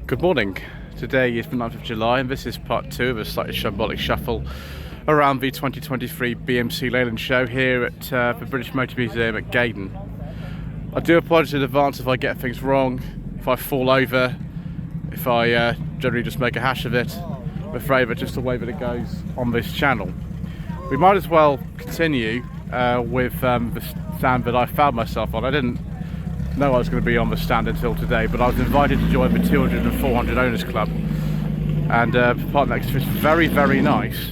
Good morning. Today is the 9th of July and this is part 2 of a Slightly Shambolic Shuffle around the 2023 BMC Leyland Show here at the British Motor Museum at Gaydon. I do apologise in advance if I get things wrong, if I fall over, if I generally just make a hash of it. I'm afraid that's just the way that it goes on this channel. We might as well continue with the stand that I found myself on. I didn't know I was going to be on the stand until today, but I was invited to join the 200 and 400 Owners Club, and part next to this very nice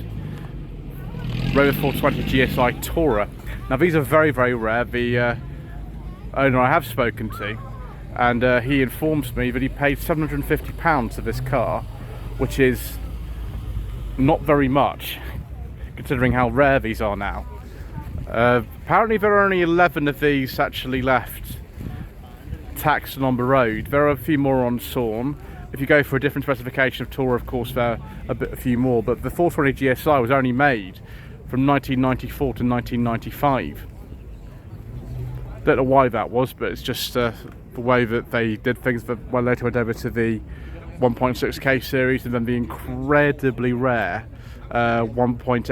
Rover 420 GSI Tourer. Now these are very rare. The owner I have spoken to, and he informs me that he paid £750 for this car, which is not very much considering how rare these are now. Apparently there are only 11 of these actually left taxed and on the road. There are a few more on Sawn. If you go for a different specification of Tourer, of course there are a few more, but the 420 GSI was only made from 1994 to 1995. Don't know why that was, but it's just the way that they did things. That well, later went over to the 1.6K series and then the incredibly rare 1.8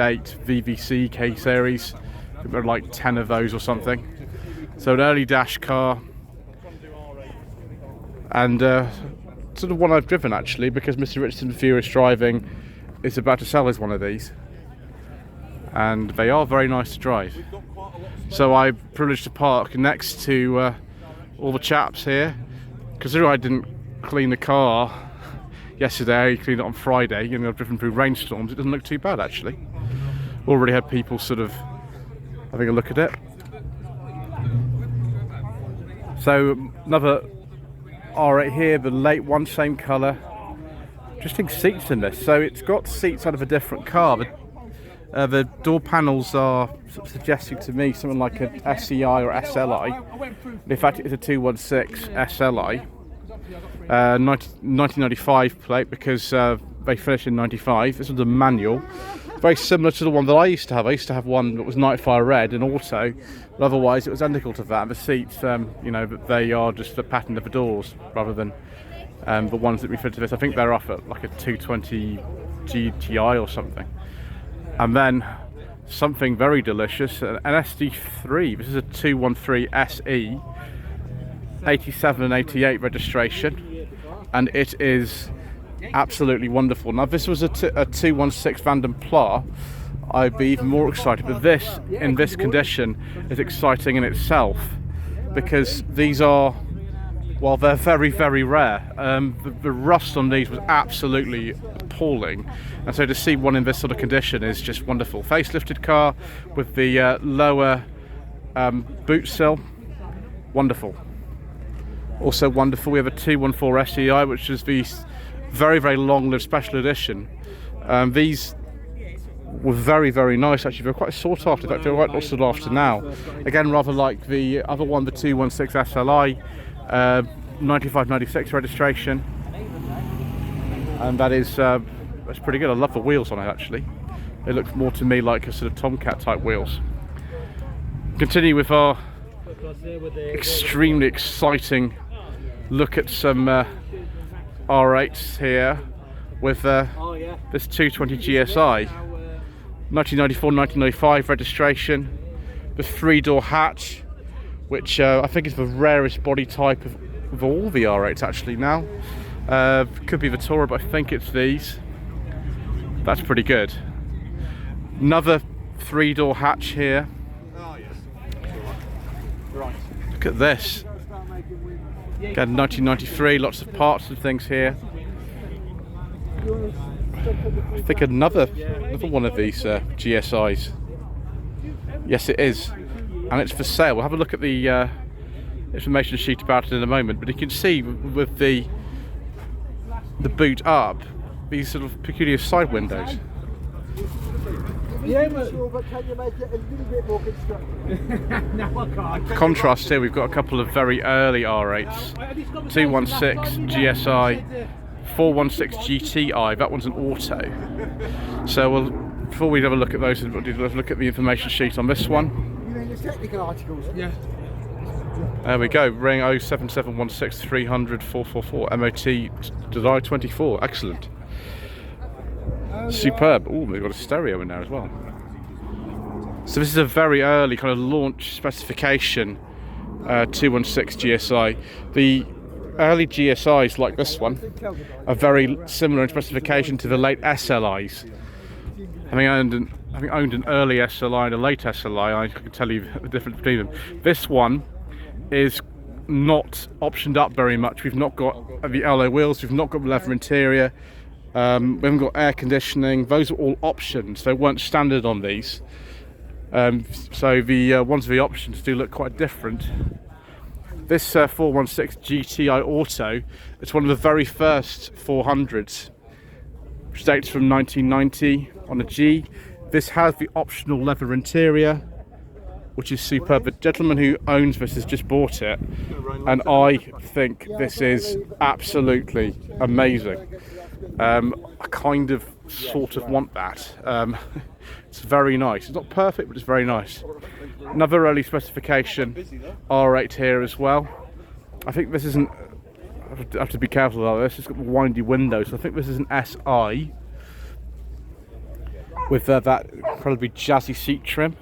VVC K series. I think there are like 10 of those or something. So an early dash car, and sort of one I've driven actually, because Mr. Richardson Furious Driving is about to sell us one of these, and they are very nice to drive. So I'm privileged to park next to all the chaps here. Considering I didn't clean the car yesterday, I cleaned it on Friday, and I've driven through rainstorms, it doesn't look too bad actually. Already had people sort of having a look at it. So another R8 here, the late one, same colour. Interesting seats in this. So it's got seats out of a different car. The door panels are sort of suggesting to me something like an SEI or SLI. In fact, it's a 216 SLI. 1995 plate, because they finished in 95. This one's a manual. Very similar to the one that I used to have. I used to have one that was Nightfire Red and auto, but otherwise it was identical to that. And the seats, you know, they are just the pattern of the doors rather than the ones that we fit to this. I think they're off at like a 220 GTI or something. And then something very delicious, an SD3. This is a 213 SE, 87 and 88 registration, and it is absolutely wonderful. Now, if this was a 216 Vanden Plas, I'd be even more excited, but this, in this condition, is exciting in itself, because these are, well, they're very rare. The rust on these was absolutely appalling, and so to see one in this sort of condition is just wonderful. Facelifted car with the lower boot sill, wonderful. Also wonderful, we have a 214 SEI, which is the very long-lived special edition. These were very nice actually. They're quite sought after. In fact, they're quite sought after now. Again, rather like the other one, the 216 SLI, 95-96 registration, and that is that's pretty good. I love the wheels on it actually. They look more to me like a sort of Tomcat type wheels. Continue with our extremely exciting look at some R8s here with this 220 GSI, 1994-1995 registration, the 3-door hatch, which I think is the rarest body type of all the R8s actually now. Could be the Tourer, but I think it's these. That's pretty good. Another 3-door hatch here. Look at this. Again, 1993, lots of parts and things here. I think another one of these GSIs. Yes, it is, and it's for sale. We'll have a look at the information sheet about it in a moment. But you can see with the boot up, these sort of peculiar side windows. Yeah, but can you make it a little bit more constructive? No, I can't. Contrast here, we've got a couple of very early R8s. 216 GSI, 416 GTI, that one's an auto. So before we have a look at those, we'll look at the information sheet on this one. You mean the technical articles? Yeah. There we go, ring 07716 300 444, MOT July 24, excellent. Superb. Oh, we've got a stereo in there as well. So this is a very early kind of launch specification 216 GSI. The early GSIs like this one are very similar in specification to the late SLIs. Having owned an early SLI and a late SLI, I can tell you the difference between them. This one is not optioned up very much. We've not got the alloy wheels, we've not got the leather interior, we haven't got air conditioning. Those are all options, they weren't standard on these. So the ones with the options do look quite different. This 416 GTI Auto, it's one of the very first 400s, which dates from 1990 on a G. This has the optional leather interior, which is superb. The gentleman who owns this has just bought it, and I think this is absolutely amazing. I kind of sort of want that. It's very nice. It's not perfect, but it's very nice. Another early specification R8 here as well. I think this isn't, I have to be careful about this, it's got windy windows, so I think this is an SI with that incredibly jazzy seat trim.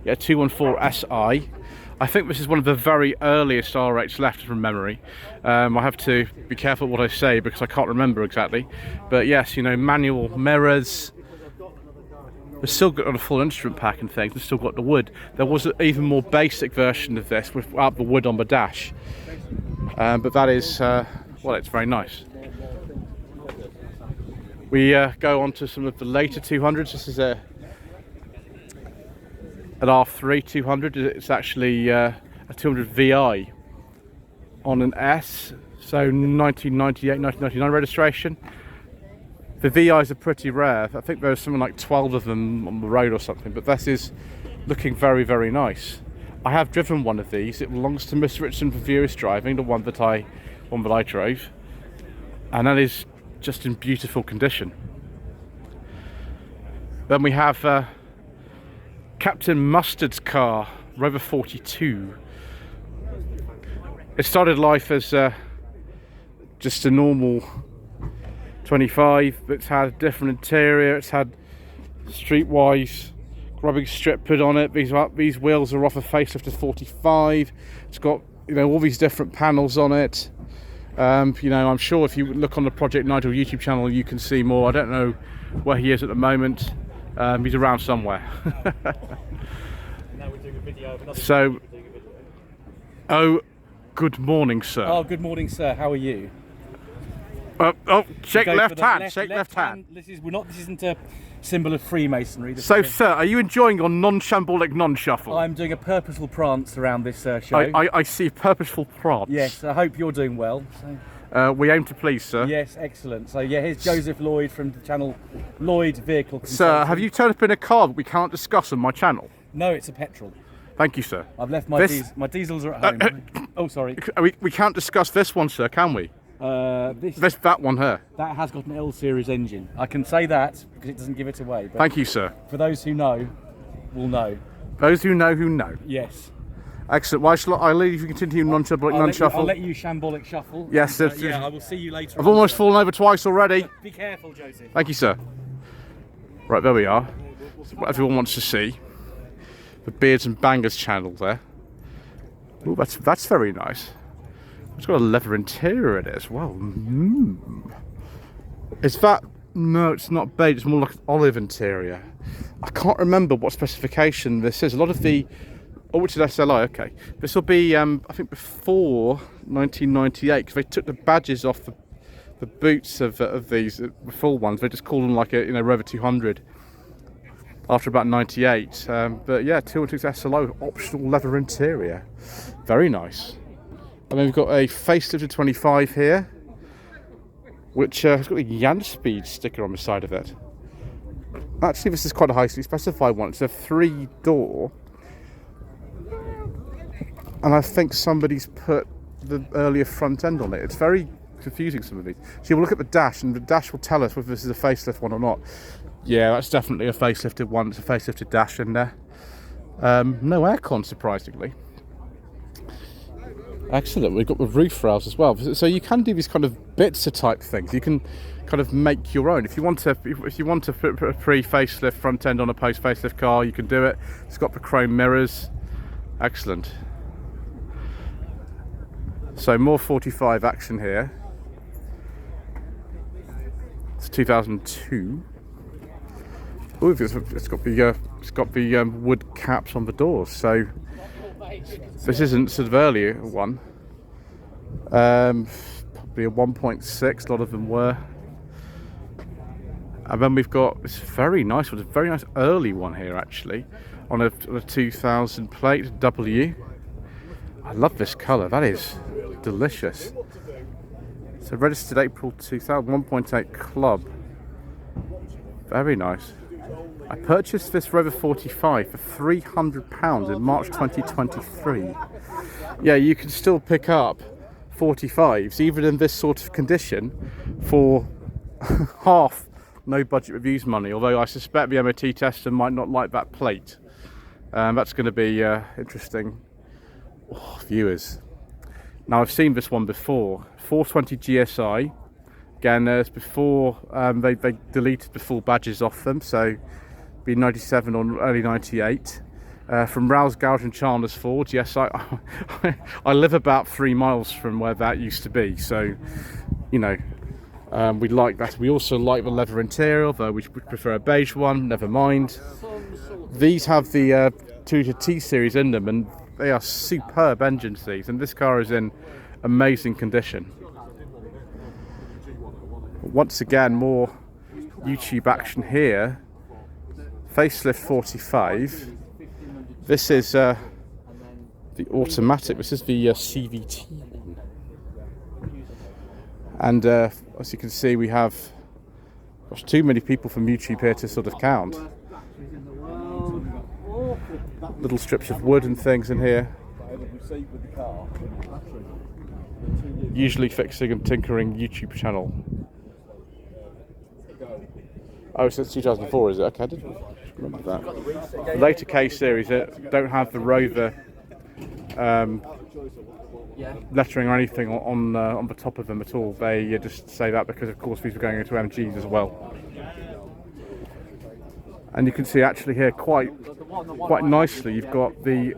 Yeah, 214 SI. I think this is one of the very earliest R8s left from memory. I have to be careful what I say because I can't remember exactly. But yes, you know, manual mirrors. We've still got a full instrument pack and things. We've still got the wood. There was an even more basic version of this without the wood on the dash. But that is, well, it's very nice. We go on to some of the later 200s. This is an R3 200. It's actually a 200 VI on an S, so 1998, 1999 registration. The VIs are pretty rare. I think there's something like 12 of them on the road or something, but this is looking very, very nice. I have driven one of these. It belongs to Miss Richardson for viewers driving, the one that I drove, and that is just in beautiful condition. Then we have Captain Mustard's car, Rover 42. It started life as just a normal 25, but it's had a different interior. It's had streetwise grubbing strip put on it. These wheels are off a facelifted 45. It's got, you know, all these different panels on it. You know, I'm sure if you look on the Project Nigel YouTube channel, you can see more. I don't know where he is at the moment. He's around somewhere. Now we're doing a video of so, oh, good morning, sir. Oh, good morning, sir. How are you? Shake left hand. Shake left hand. This isn't a symbol of Freemasonry. So, sir, are you enjoying your non-shambolic non-shuffle? I'm doing a purposeful prance around this show. I see a purposeful prance. Yes, I hope you're doing well. We aim to please, sir. Yes, excellent. So, yeah, here's Joseph Lloyd from the channel Lloyd Vehicle Consulting. Sir, have you turned up in a car that we can't discuss on my channel? No, it's a petrol. Thank you, sir. I've left my my diesels are at home. Oh, sorry. We can't discuss this one, sir, can we? That one here. That has got an L series engine. I can say that because it doesn't give it away. But thank you, sir. For those who know, will know. Those who know who know. Yes. Excellent. Why shall I leave you continue non-shambolic non-shuffle? I'll let you shambolic shuffle. Yes, and, yeah, I will see you later. I've almost fallen over twice already. Be careful, Joseph. Thank you, sir. Right, there we are. So what everyone wants to see. The Beards and Bangers channel there. Oh, that's very nice. It's got a leather interior in it as well. Is that... No, it's not beige. It's more like an olive interior. I can't remember what specification this is. A lot of the... Oh, which is SLI, okay. This will be, I think, before 1998, because they took the badges off the boots of these, the full ones. They just call them like a, you know, Rover 200 after about 98. But yeah, 216 SLI with optional leather interior. Very nice. And then we've got a facelifted 25 here, which has got a Yanspeed sticker on the side of it. Actually, this is quite a highly specified one. It's a 3-door. And I think somebody's put the earlier front end on it. It's very confusing, some of these. So we'll look at the dash, and the dash will tell us whether this is a facelift one or not. Yeah, that's definitely a facelifted one. It's a facelifted dash in there. No aircon, surprisingly. Excellent. We've got the roof rails as well, so you can do these kind of bits of type things. You can kind of make your own. If you want to put a pre-facelift front end on a post-facelift car, you can do it. It's got the chrome mirrors. Excellent. So more 45 action here. It's 2002. Oh, it's got the wood caps on the doors. So this isn't sort of earlier one. Probably a 1.6. A lot of them were. And then we've got this very nice one, a very nice early one here actually, on a 2000 plate W. I love this colour. That is delicious. So registered April 2000, 1.8 club. Very nice. I purchased this Rover 45 for £300 in March 2023. Yeah, you can still pick up 45s, even in this sort of condition, for half no budget reviews money, although I suspect the MOT tester might not like that plate. That's going to be interesting. Oh, viewers. Now, I've seen this one before. 420 GSI. Again, it's before they deleted the full badges off them, so be 97 or early 98. From Rouse Gouge and Chandler's Forge. Yes, I live about 3 miles from where that used to be, so you know, we like that. We also like the leather interior, though we prefer a beige one. Never mind. These have the 2 T series in them, and they are superb engines. These, and this car is in amazing condition. Once again, more YouTube action here. Facelift 45. This is the automatic. This is the CVT one. And as you can see, we have too many people from YouTube here to sort of count. Little strips of wood and things in here. Usually fixing and tinkering YouTube channel. Oh, since 2004 is it? Okay, I didn't remember that. The later K series don't have the Rover lettering or anything on the top of them at all. They just say that because, of course, these were going into MGs as well. And you can see actually here quite nicely you've got the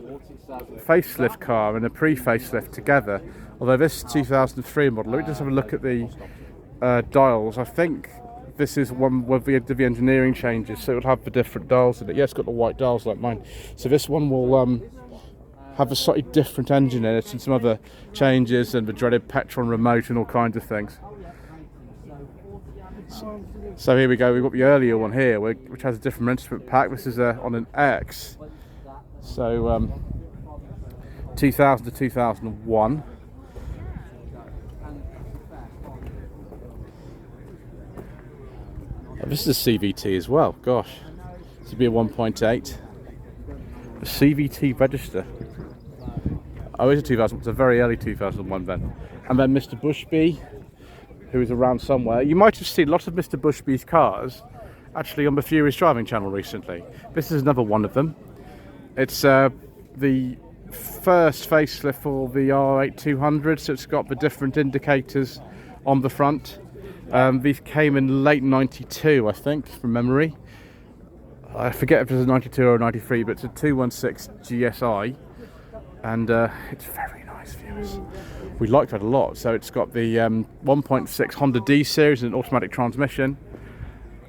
facelift car and a pre-facelift together. Although this 2003 model, let me just have a look at the dials. I think this is one where we did the engineering changes, so it would have the different dials in it. Yeah, it's got the white dials like mine. So this one will have a slightly different engine in it and some other changes and the dreaded Petron remote and all kinds of things. So here we go, we've got the earlier one here, which has a different instrument pack. This is on an X. So 2000 to 2001. This is a CVT as well, gosh. This would be a 1.8. A CVT register. Oh, it's a 2000, it's a very early 2001 then. And then Mr. Bushby, who is around somewhere. You might have seen a lot of Mr. Bushby's cars actually on the Furious Driving channel recently. This is another one of them. It's the first facelift for the R8 200, so it's got the different indicators on the front. These came in late 92, I think, from memory. I forget if it was a 92 or a 93, but it's a 216 GSI, and it's very nice, viewers. We like that a lot. So it's got the 1.6 Honda D series and an automatic transmission.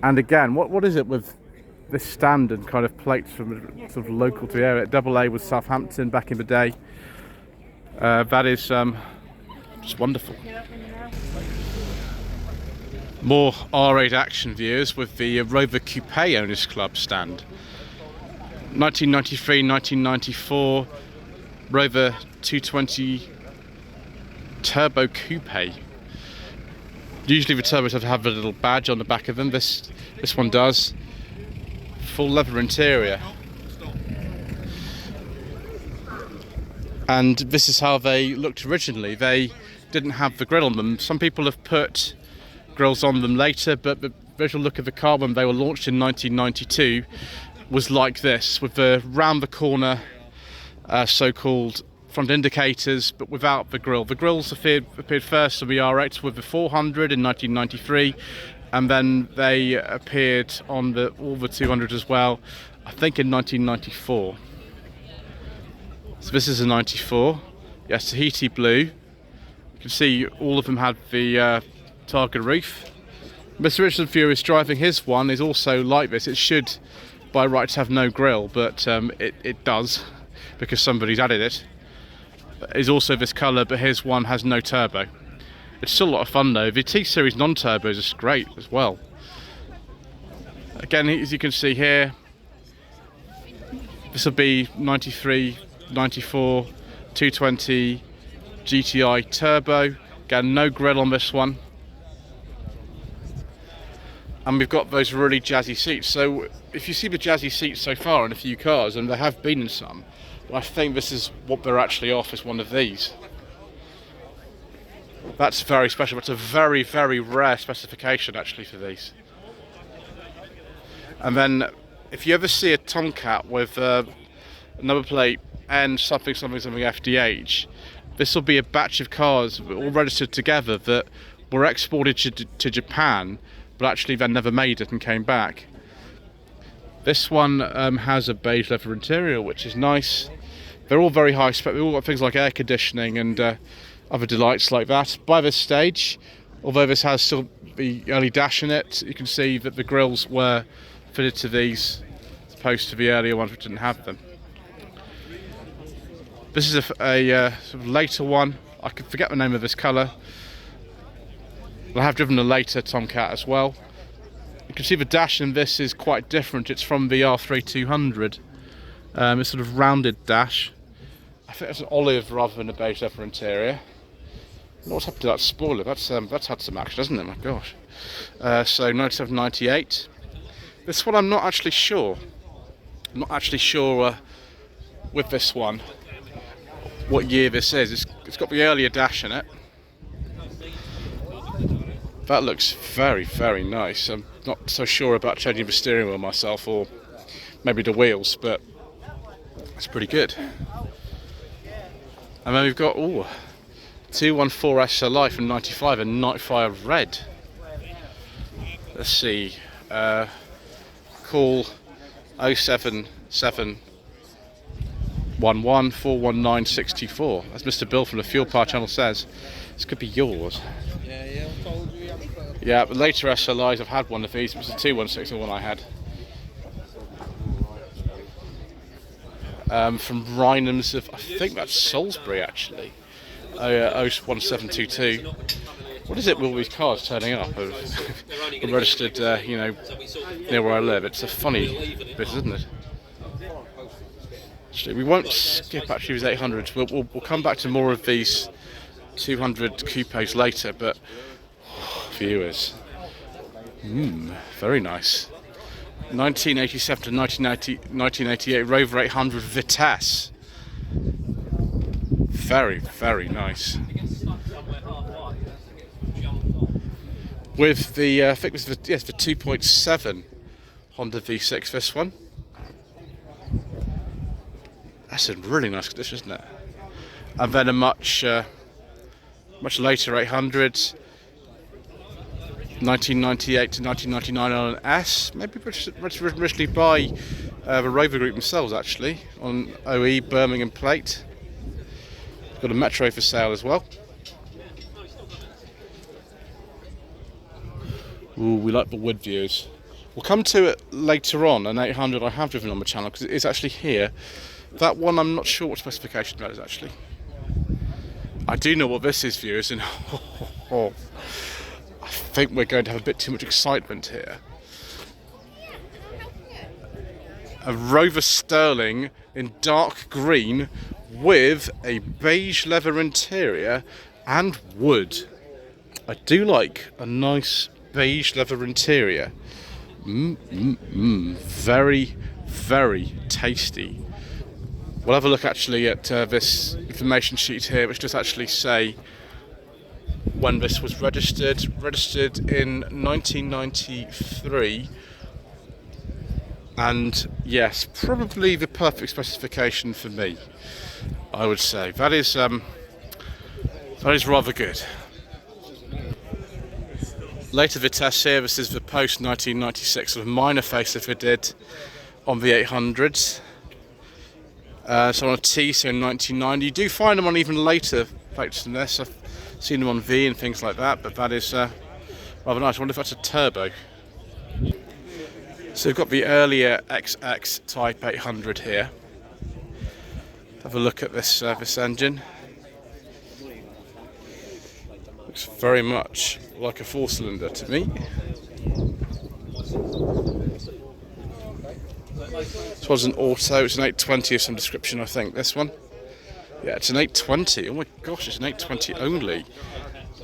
And again, what is it with this standard kind of plates from sort of local to the area? AA was Southampton back in the day. That is just wonderful. More R8 action viewers with the Rover Coupe Owners Club stand. 1993, 1994 Rover 220 Turbo Coupe. Usually the turbos have a little badge on the back of them. This one does. Full leather interior. And this is how they looked originally. They didn't have the grille on them. Some people have put grills on them later, but the visual look of the car when they were launched in 1992 was like this, with the round the corner so-called front indicators, but without the grille. The grills appeared first on the R8 with the 400 in 1993, and then they appeared on all the 200 as well, I think in 1994. So this is a 94. Yes, Tahiti blue. You can see all of them had the targa roof. Mr. Richard Fury is driving his one, is also like this. It should by rights have no grille, but it does, because somebody's added it. Is also this colour, but his one has no turbo. It's still a lot of fun though. The T-Series non-turbos is great as well. Again, as you can see here, this will be 93, 94, 220 GTI turbo. Again, no grille on this one. And we've got those really jazzy seats. So if you see the jazzy seats so far in a few cars, and there have been in some, I think this is what they're actually off, is one of these. That's very special. It's a very, very rare specification actually for these. And then if you ever see a Tomcat with a number plate and something FDH, this will be a batch of cars all registered together that were exported to Japan, but actually then never made it and came back. This one has a beige leather interior, which is nice. They're all very high spec. They've all got things like air conditioning and other delights like that. By this stage, although this has still the early dash in it, you can see that the grills were fitted to these as opposed to the earlier ones which didn't have them. This is a sort of later one. I can forget the name of this colour. I have driven a later Tomcat as well. You can see the dash in this is quite different. It's from the R3 200. It's sort of rounded dash. I think it's an olive rather than a beige leather interior. What's happened to that spoiler? That's had some action, hasn't it? My gosh. So 97, 98. This one I'm not actually sure. I'm not actually sure with this one what year this is. It's got the earlier dash in it. That looks very, very nice. I'm not so sure about changing the steering wheel myself, or maybe the wheels, but it's pretty good. And then we've got 214 SLI from 95 and Nightfire Red. Let's see. Call 07711 419 624. As Mr. Bill from the Fuel Power channel says, this could be yours. Yeah, but later SLIs, I've had one of these. It was a 216, the one I had. From Rhinams of, I think that's Salisbury actually. 01722. What is it with all these cars turning up? Registered, near where I live. It's a funny bit, isn't it? Actually, we won't skip actually these 800s. We'll come back to more of these 200 coupes later, but viewers, very nice. 1987 to 1988 Rover 800 Vitesse. Very, very nice. With the, I think it was the 2.7 Honda V6, this one. That's in really nice condition, isn't it? And then a much later 800, 1998 to 1999 on an S, maybe originally by the Rover Group themselves actually, on OE Birmingham plate. Got a Metro for sale as well. Ooh, we like the wood views. We'll come to it later on, an 800 I have driven on the channel, because it is actually here. That one I'm not sure what specification that is actually. I do know what this is, viewers, and I think we're going to have a bit too much excitement here. A Rover Sterling in dark green with a beige leather interior and wood. I do like a nice beige leather interior. Very, very tasty. We'll have a look actually at this information sheet here, which does actually say when this was registered in 1993, And yes, probably the perfect specification for me, I would say. That is rather good. Later Vitesse here, this is the post 1996 sort of minor facelift we did on the 800s. So on a T, so 1990. You do find them on even later plates than this. I've seen them on V and things like that, but that is rather nice. I wonder if that's a turbo. So we've got the earlier XX Type 800 here. Have a look at this this engine. Looks very much like a 4-cylinder to me. This was an auto, it's an 820 of some description, I think, this one. Yeah, it's an 820, oh my gosh, it's an 820 only.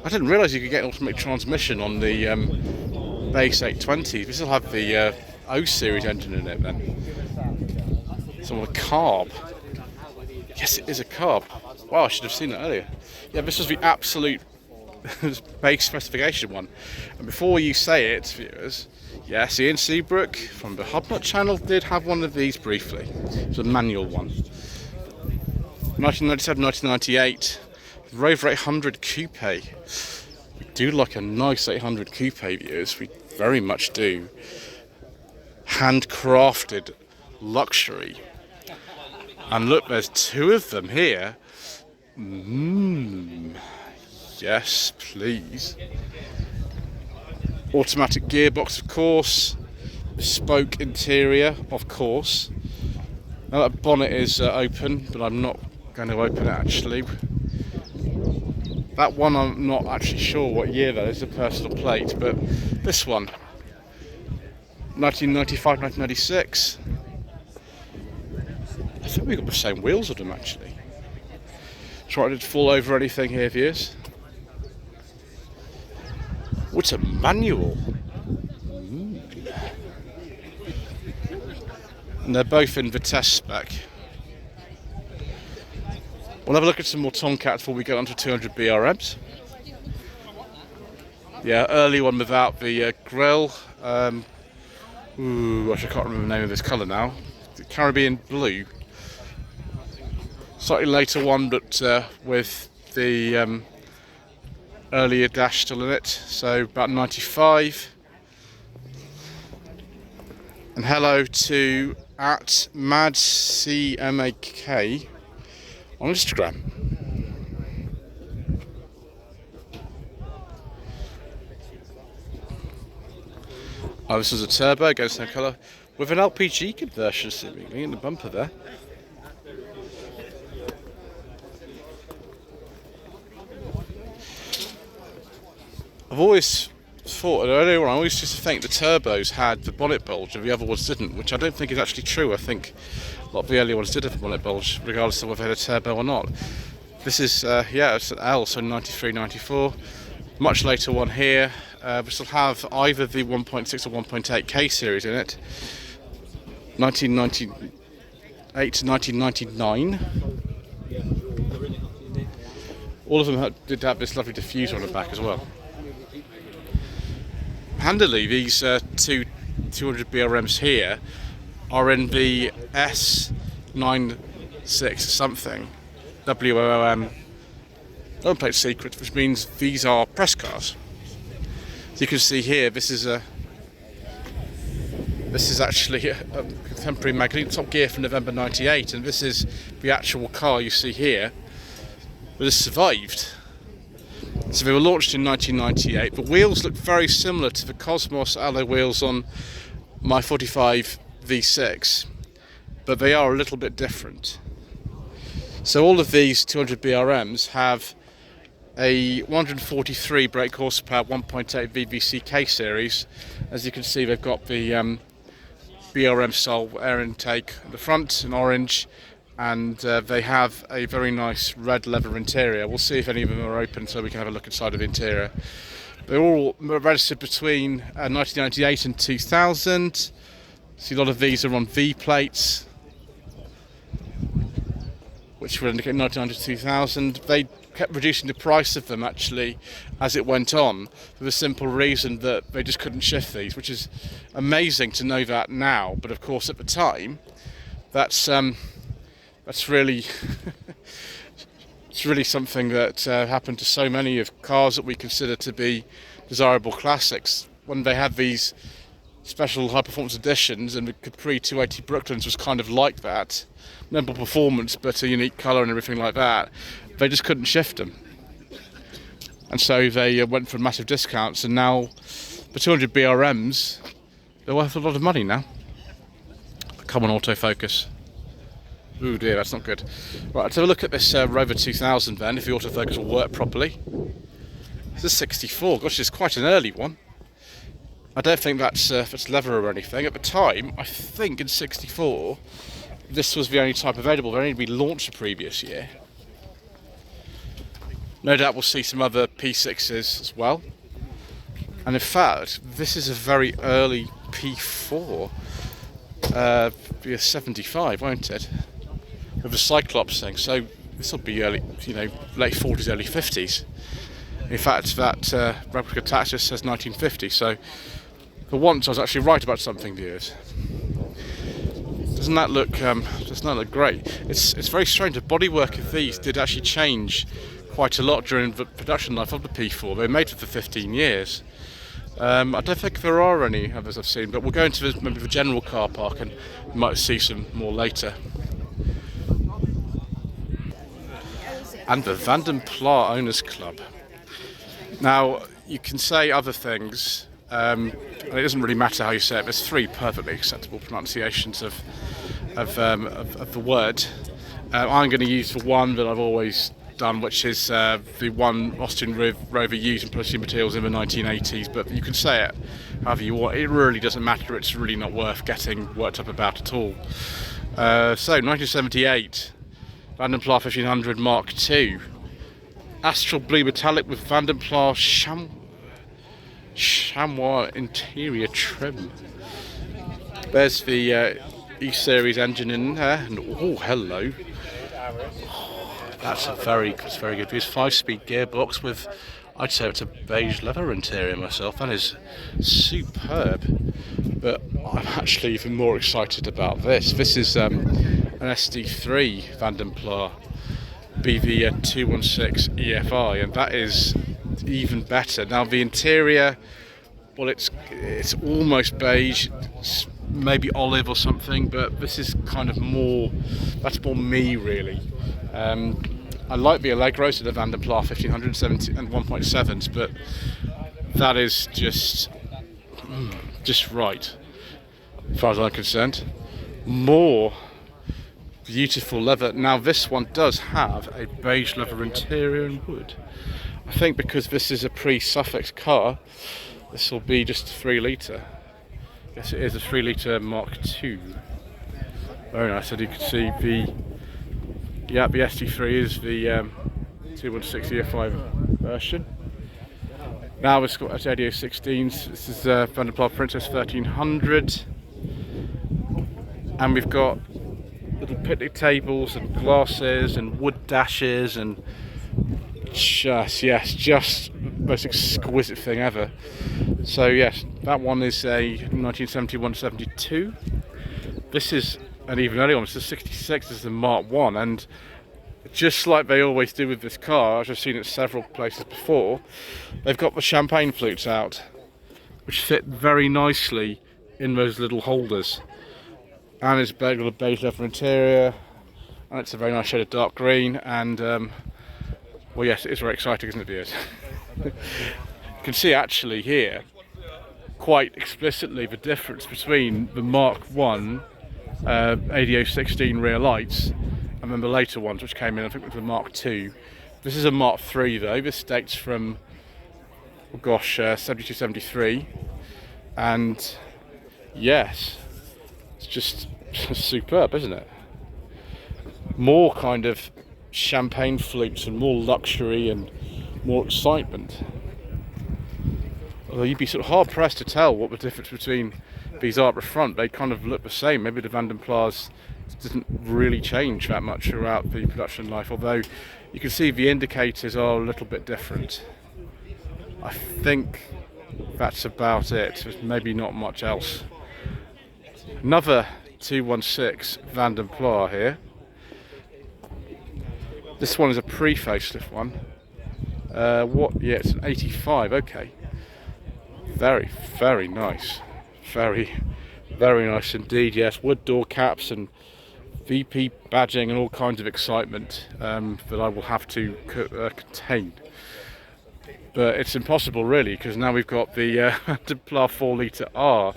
I didn't realise you could get an automatic transmission on the base 820. We still have the O series engine in it then. So a carb. Yes, it is a carb. Wow, I should have seen that earlier. Yeah, this was the absolute base specification one. And before you say it, viewers, yes, Ian Seabrook from the Hubnut channel did have one of these briefly. It was a manual one. 1997, 1998, Rover 800 Coupe. We do like a nice 800 Coupe, viewers, we very much do. Handcrafted luxury. And look, there's two of them here. Yes, please. Automatic gearbox, of course. Bespoke interior, of course. Now that bonnet is open, but I'm not going to open it actually. That one I'm not actually sure what year that is, a personal plate, but this one, 1995, 1996. I think we got the same wheels of them actually. Trying to fall over anything here, viewers. Oh, it's a manual. And they're both in Vitesse spec. We'll have a look at some more Tomcats before we get onto 200 BRMs. Yeah, early one without the grille. Gosh, I can't remember the name of this colour now. The Caribbean blue. Slightly later one, but with the earlier dash still in it. So about 95. And hello to @MadCMAK on Instagram. Oh, this is a turbo, goes no colour, with an LPG conversion seemingly in the bumper there. I've always thought, earlier on, I always used to think the turbos had the bonnet bulge and the other ones didn't, which I don't think is actually true. I think a lot of the earlier ones did have the bonnet bulge, regardless of whether they had a turbo or not. This is, yeah, it's an L, so 93, 94. Much later one here. We still have either the 1.6 or 1.8 K series in it. 1998 to 1999. All of them did have this lovely diffuser on the back as well. Handily, these two 200 BRMs here are in the S96 something WOM number plate secret, which means these are press cars. So you can see here, this is actually a contemporary magazine Top Gear from November '98, and this is the actual car you see here that has survived. So they were launched in 1998. The wheels look very similar to the Cosmos alloy wheels on my 45 V6, but they are a little bit different. So all of these 200 BRMs have a 143 brake horsepower 1.8 VVC K series. As you can see, they've got the BRM style air intake at the front in orange, and they have a very nice red leather interior. We'll see if any of them are open so we can have a look inside of the interior. They're all registered between 1998 and 2000. See, a lot of these are on V plates, which would indicate 1900 to 2000. They kept reducing the price of them actually as it went on, for the simple reason that they just couldn't shift these, which is amazing to know that now. But of course, at the time, that's really it's really something that happened to so many of cars that we consider to be desirable classics. When they had these special high performance editions, and the Capri 280 Brooklands was kind of like that, nimble performance but a unique colour and everything like that, they just couldn't shift them, and so they went for massive discounts, and now the 200 BRMs, they're worth a lot of money now. Come on, autofocus. Ooh dear, that's not good. Right, let's have a look at this Rover 2000 then, if the autofocus will work properly. This is 64, gosh, it's quite an early one. I don't think that's leather or anything. At the time, I think in 64, this was the only type available. They only been launched the previous year. No doubt we'll see some other P6s as well. And in fact, this is a very early P4. Be a 75, won't it? With the Cyclops thing. So this will be early, late 40s, early 50s. In fact, that replica tax just says 1950. So for once, I was actually right about something, viewers. Doesn't that look great? It's very strange. The bodywork of these did actually change quite a lot during the production life of the P4. They were made for 15 years. I don't think there are any others I've seen, but we'll go into maybe the general car park and we might see some more later. And the Vanden Plas Owners Club. Now, you can say other things, and it doesn't really matter how you say it. There's three perfectly acceptable pronunciations of the word. I'm going to use the one that I've always done, which is the one Austin Rover used in polishing materials in the 1980s, but you can say it however you want. It really doesn't matter. It's really not worth getting worked up about at all. So 1978 Vanden Plas 1500 Mark II, astral blue metallic with Vanden Plas chamois interior trim. There's the E-Series engine in there, and oh hello. That's very good. It's 5-speed gearbox with, I'd say it's a beige leather interior myself. That is superb. But I'm actually even more excited about this. This is an SD3 Vanden Plas BV 216 EFI, and that is even better. Now the interior, well, it's almost beige, it's maybe olive or something, but this is kind of more, that's more me really. I like the Allegros of the Vanden Plas 1570 and 1.7s, but that is just right, as far as I'm concerned. More beautiful leather. Now this one does have a beige leather interior and wood. I think because this is a pre-Suffolk car, this will be just a 3 litre. Yes, it is a 3 litre Mark II. Very nice. And you can see the SD3 is the 216 EF5 version. Now it's got ADO 16s. This is Vanden Plas Princess 1300, and we've got little picnic tables and glasses and wood dashes and just the most exquisite thing ever. So yes, that one is a 1971-72. This is an even earlier one. It's a 66. This is the Mark 1, and just like they always do with this car, as I've seen it several places before, they've got the champagne flutes out, which fit very nicely in those little holders. And it's got a beige leather interior, and it's a very nice shade of dark green, and well yes, it is very exciting, isn't it, dears? You can see actually here quite explicitly the difference between the Mark 1 ADO 16 rear lights and then the later ones which came in, I think, with the Mark 2. This is a Mark 3 though. This dates from, oh gosh, 72, 73, and yes, it's just superb, isn't it? More kind of champagne flutes and more luxury and more excitement. Although you'd be sort of hard pressed to tell what the difference between these are at the front. They kind of look the same. Maybe the Vanden Plas doesn't really change that much throughout the production life, although you can see the indicators are a little bit different. I think that's about it. There's maybe not much else. Another 216 Vanden Plas here. This one is a pre-facelift one. Yeah, it's an 85, okay. Very, very nice. Very, very nice indeed, yes. Wood door caps and VP badging and all kinds of excitement that I will have to contain. But it's impossible really, because now we've got the Vanden Plas 4 litre R.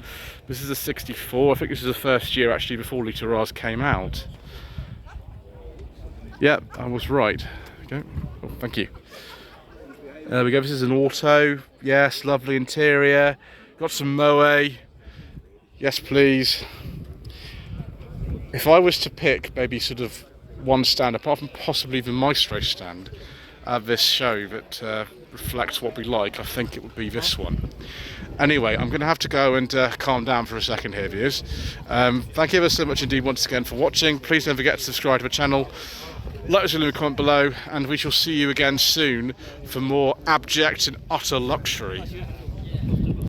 This is a 64, I think this is the first year actually the 4 litre Rs came out. Yeah, I was right. There we go. Oh, thank you. There we go, this is an auto. Yes, lovely interior. Got some moe. Yes, please. If I was to pick maybe sort of one stand, apart from possibly the Maestro stand at this show that reflects what we like, I think it would be this one. Anyway, I'm going to have to go and calm down for a second here, viewers. Thank you ever so much indeed once again for watching. Please don't forget to subscribe to the channel. Let us know in the comment below, and we shall see you again soon for more abject and utter luxury.